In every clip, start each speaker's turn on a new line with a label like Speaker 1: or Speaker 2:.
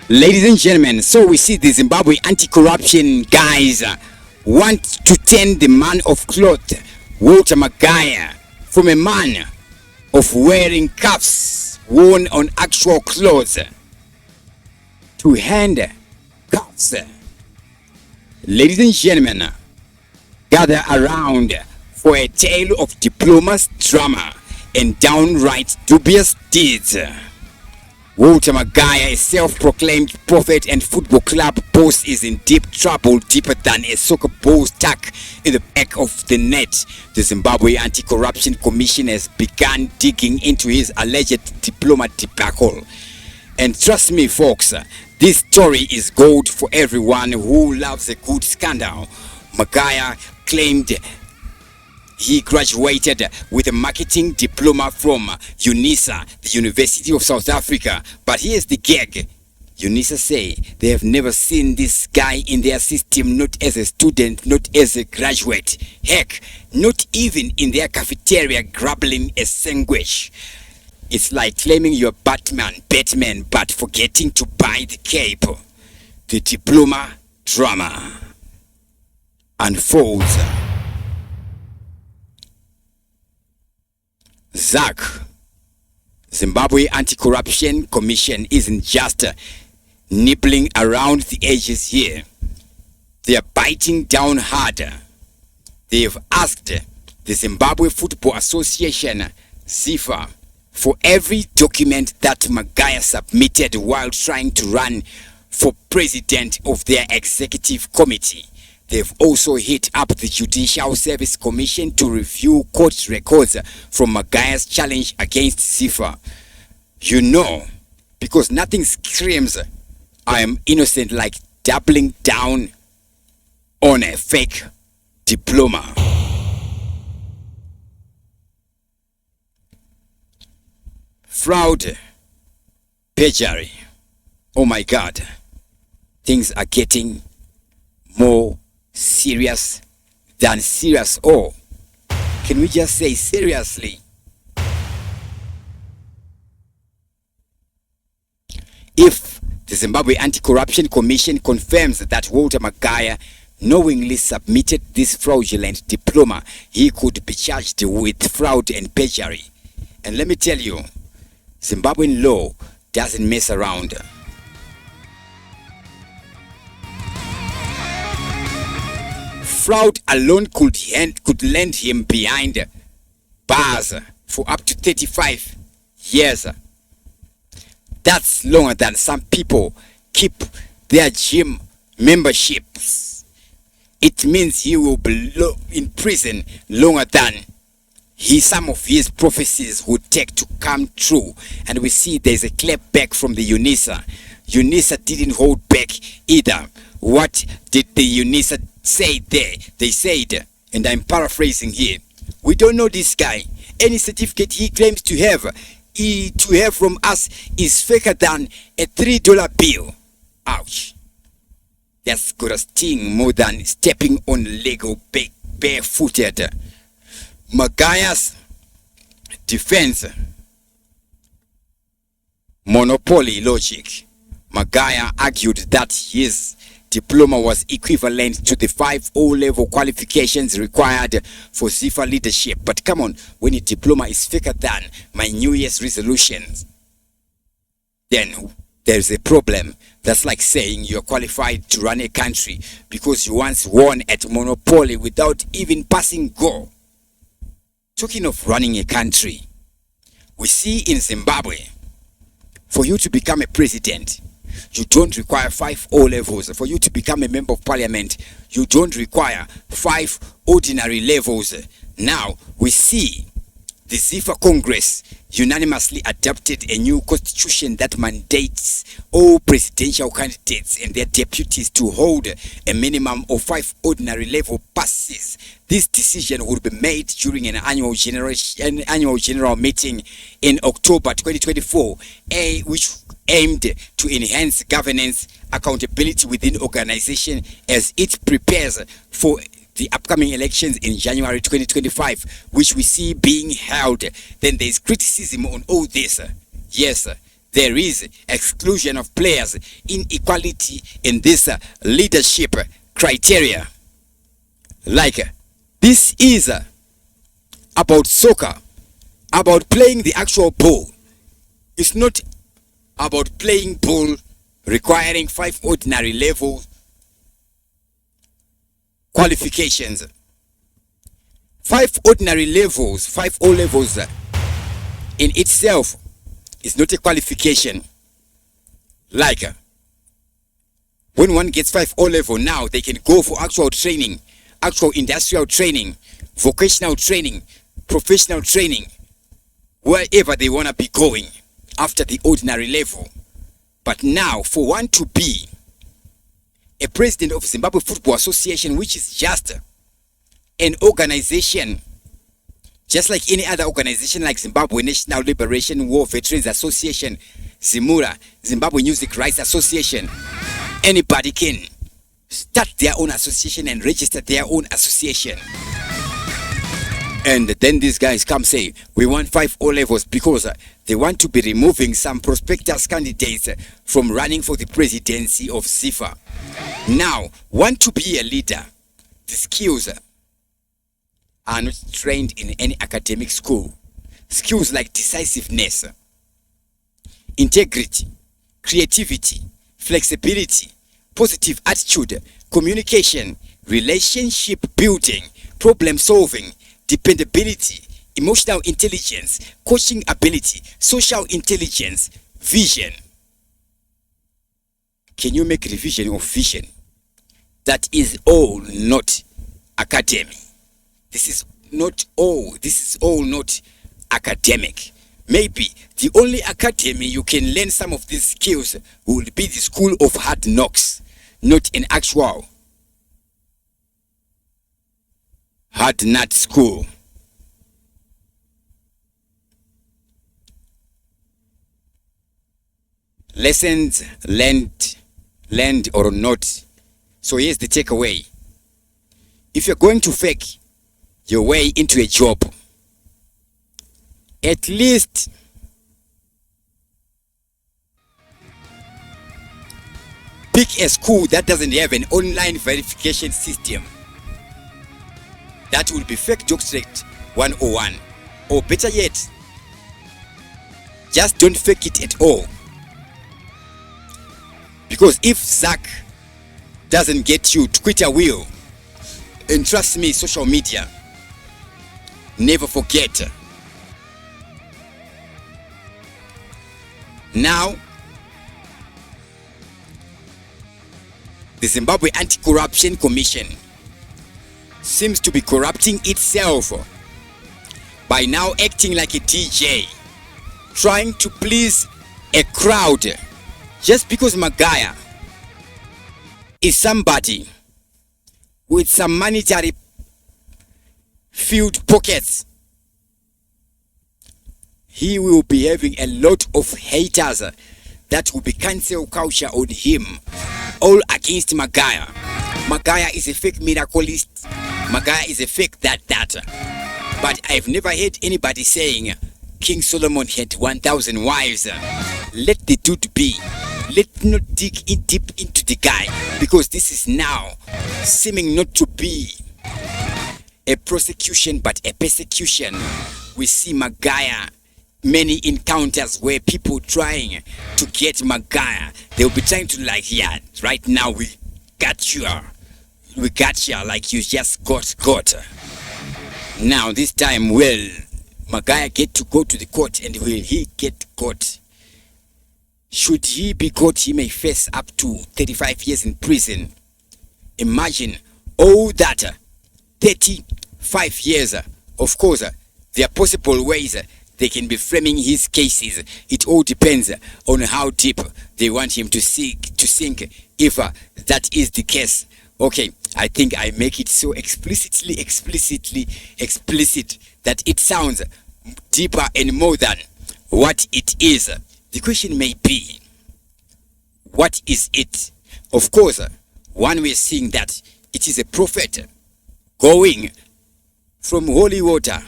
Speaker 1: Ladies and gentlemen, so we see the Zimbabwe anti-corruption guys want to turn the man of cloth, Walter Magaya, from a man of wearing cuffs worn on actual clothes to hand cuffs. Ladies and gentlemen, gather around for a tale of diplomas, drama, and downright dubious deeds. Walter Magaya, a self-proclaimed prophet and football club boss, is in deep trouble, deeper than a soccer ball stuck in the back of the net. The Zimbabwe Anti-Corruption Commission has begun digging into his alleged diploma debacle. And trust me, folks, this story is gold for everyone who loves a good scandal. Magaya claimed he graduated with a marketing diploma from UNISA, the University of South Africa. But here's the gag. UNISA say they have never seen this guy in their system, not as a student, not as a graduate. Heck, not even in their cafeteria grabbling a sandwich. It's like claiming you're Batman, but forgetting to buy the cape. The diploma drama unfolds. ZACC, Zimbabwe Anti-Corruption Commission, isn't just nibbling around the edges here. They are biting down harder. They have asked the Zimbabwe Football Association, ZIFA, for every document that Magaya submitted while trying to run for president of their executive committee. They've also hit up the Judicial Service Commission to review court records from Magaya's challenge against ZIFA. You know, because nothing screams I am innocent like doubling down on a fake diploma. Fraud, perjury. Oh my God, things are getting more serious than serious. Or can we just say seriously? If the Zimbabwe Anti-Corruption Commission confirms that Walter Magaya knowingly submitted this fraudulent diploma, he could be charged with fraud and perjury. And let me tell you, Zimbabwean law doesn't mess around. Fraud alone could land him behind bars for up to 35 years. That's longer than some people keep their gym memberships. It means he will be in prison longer than some of his prophecies would take to come true. And we see there's a clap back from the UNISA. UNISA didn't hold back either. What did the UNISA say there? They said, and I'm paraphrasing here, we don't know this guy. Any certificate he claims to have from us is faker than a $3 bill. Ouch. That's gonna sting more than stepping on Lego barefooted. Magaya's defense. Monopoly logic. Magaya argued that his diploma was equivalent to the 5 O-level qualifications required for ZIFA leadership. But come on, when your diploma is faker than my New Year's resolutions, then there's a problem. That's like saying you're qualified to run a country because you once won at Monopoly without even passing go. Talking of running a country, we see in Zimbabwe, for you to become a president, you don't require 5 O-levels. For you to become a member of parliament, you don't require 5 ordinary levels. Now, we see the ZIFA Congress unanimously adopted a new constitution that mandates all presidential candidates and their deputies to hold a minimum of 5 ordinary level passes. This decision will be made during an annual general meeting in October 2024, which aimed to enhance governance accountability within organization as it prepares for the upcoming elections in January 2025, which we see being held. Then there's criticism on all this. Yes, there is exclusion of players, inequality in this leadership criteria. Like this is about soccer, about playing the actual ball. It's not about playing ball requiring 5 ordinary level qualifications. 5 ordinary levels, 5 O levels in itself is not a qualification. Like when one gets 5 O level, now they can go for actual training, actual industrial training, vocational training, professional training, wherever they want to be going after the ordinary level. But now, for one to be a president of Zimbabwe Football Association, which is just an organization, just like any other organization like Zimbabwe National Liberation War Veterans Association, Zimura, Zimbabwe Music Rights Association, anybody can start their own association and register their own association. And then these guys come say, we want 5 O levels because they want to be removing some prospectus candidates from running for the presidency of ZIFA. Now, want to be a leader, the skills are not trained in any academic school. Skills like decisiveness, integrity, creativity, flexibility, positive attitude, communication, relationship building, problem solving, dependability, emotional intelligence, coaching ability, social intelligence, vision. Can you make revision of vision? That is all not academy. This is all not academic. Maybe the only academy you can learn some of these skills will be the school of hard knocks, not an actual hard nut school. Lessons learned or not. So here's the takeaway. If you're going to fake your way into a job, at least pick a school that doesn't have an online verification system. That will be fake doctorate 101. Or better yet, just don't fake it at all. Because if ZACC doesn't get you, Twitter will. And trust me, social media, never forget. Now, the Zimbabwe Anti-Corruption Commission seems to be corrupting itself by now acting like a DJ, trying to please a crowd just because Magaya is somebody with some monetary filled pockets. He will be having a lot of haters that will be cancel culture on him, all against Magaya. Magaya is a fake miraculist. Magaya is a fake that. But I've never heard anybody saying King Solomon had 1,000 wives. Let the dude be. Let's not dig in deep into the guy, because this is now seeming not to be a prosecution but a persecution. We see Magaya, many encounters where people trying to get Magaya, they'll be trying to like, yeah, right now we got you like you just got. Now this time, will Magaya get to go to the court, and will he get caught? Should he be caught, he may face up to 35 years in prison. Imagine all that 35 years. Of course, there are possible ways they can be framing his cases. It all depends on how deep they want him to sink, if that is the case. Okay, I think I make it so explicit that it sounds deeper and more than what it is. The question may be, what is it? Of course, one way seeing that it is a prophet going from holy water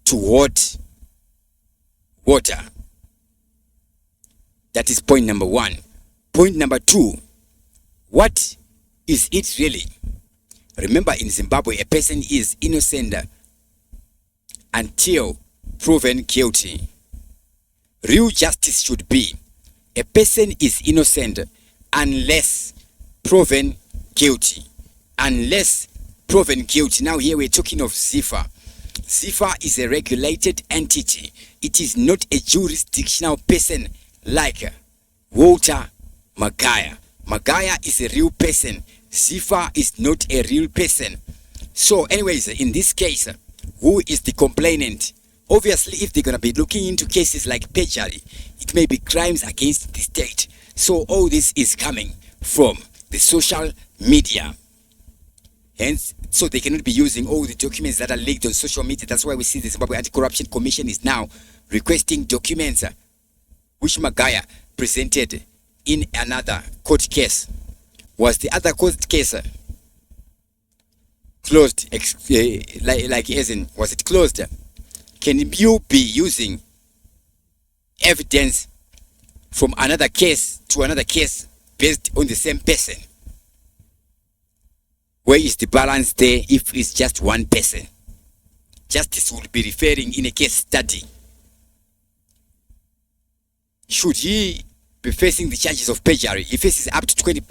Speaker 1: to hot water. That is point number 1. Point number 2, what is it really? Remember, in Zimbabwe, a person is innocent until proven guilty. Real justice should be a person is innocent unless proven guilty. Unless proven guilty. Now here we're talking of ZIFA. ZIFA is a regulated entity. It is not a jurisdictional person like Walter Magaya. Magaya is a real person. ZIFA is not a real person. So anyways, in this case, who is the complainant? Obviously, if they're going to be looking into cases like perjury, it may be crimes against the state. So all this is coming from the social media. Hence, so they cannot be using all the documents that are leaked on social media. That's why we see the Zimbabwe Anti-Corruption Commission is now requesting documents which Magaya presented in another court case. Was the other court case closed? Like as in, was it closed? Can you be using evidence from another case to another case based on the same person? Where is the balance there if it's just one person? Justice will be referring in a case study. Should he be facing the charges of perjury? He faces up to 20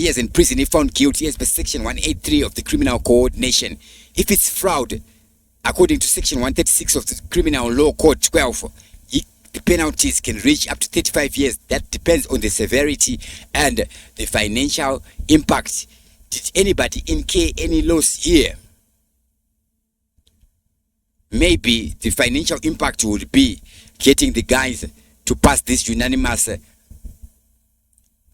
Speaker 1: years in prison if found guilty as per section 183 of the Criminal Coordination. If it's fraud, according to section 136 of the Criminal Law Code 12, the penalties can reach up to 35 years. That depends on the severity and the financial impact. Did anybody incur any loss here? Maybe the financial impact would be getting the guys to pass this unanimous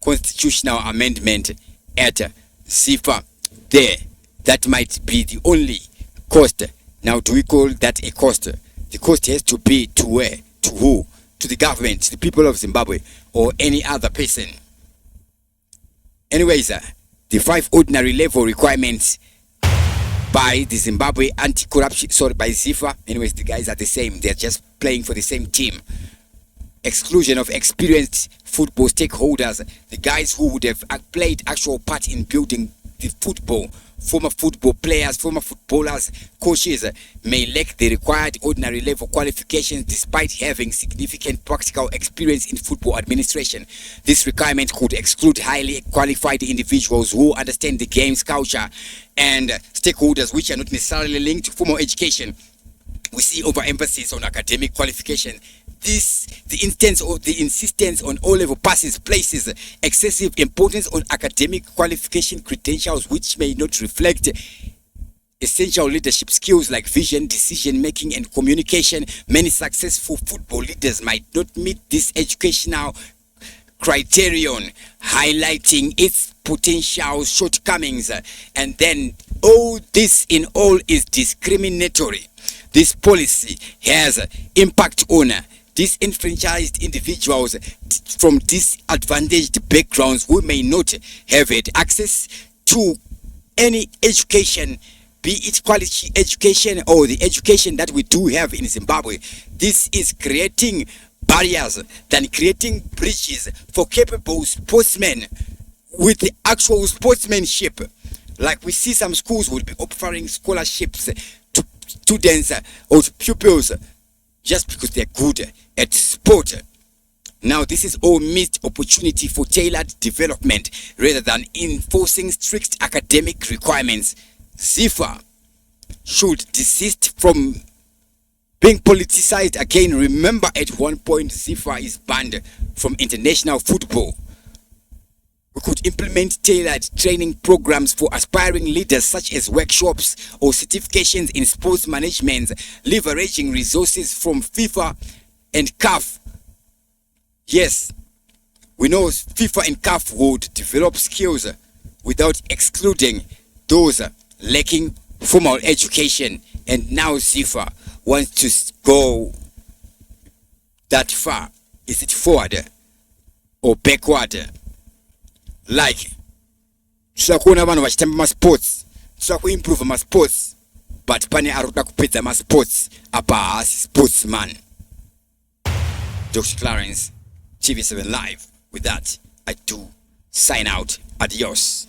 Speaker 1: constitutional amendment at ZIFA there. That might be the only cost. Now, do we call that a cost? The cost has to be to where? To who? To the government, to the people of Zimbabwe, or any other person. Anyways, the 5 ordinary level requirements by the Zimbabwe Anti-Corruption, by ZIFA. Anyways, the guys are the same. They're just playing for the same team. Exclusion of experienced football stakeholders, the guys who would have played actual part in building the football. Former football players, former footballers, coaches may lack the required ordinary level qualifications despite having significant practical experience in football administration. This requirement could exclude highly qualified individuals who understand the game's culture and stakeholders which are not necessarily linked to formal education. We see overemphasis on academic qualification. The instance of the insistence on O-level passes places excessive importance on academic qualification credentials which may not reflect essential leadership skills like vision, decision making and communication. Many successful football leaders might not meet this educational criterion, highlighting its potential shortcomings, and then all this in all is discriminatory. This policy has impact on disenfranchised individuals from disadvantaged backgrounds who may not have had access to any education, be it quality education or the education that we do have in Zimbabwe. This is creating barriers than creating bridges for capable sportsmen with the actual sportsmanship. Like we see some schools will be offering scholarships to students or to pupils just because they're good at sport. Now this is all missed opportunity for tailored development rather than enforcing strict academic requirements. ZIFA should desist from being politicized again. Remember, at one point ZIFA is banned from international football. We could implement tailored training programs for aspiring leaders such as workshops or certifications in sports management, leveraging resources from FIFA and CAF. Yes, we know FIFA and CAF would develop skills without excluding those lacking formal education, and now ZIFA wants to go that far. Is it forward or backward? Like, tsakuona vanhu vachitamba masports, tsakuimprove masports, but pane aruda kupedza masports apa haasi sportsman. Dr. Clarence. TV7 Live. With that, I do sign out. Adios.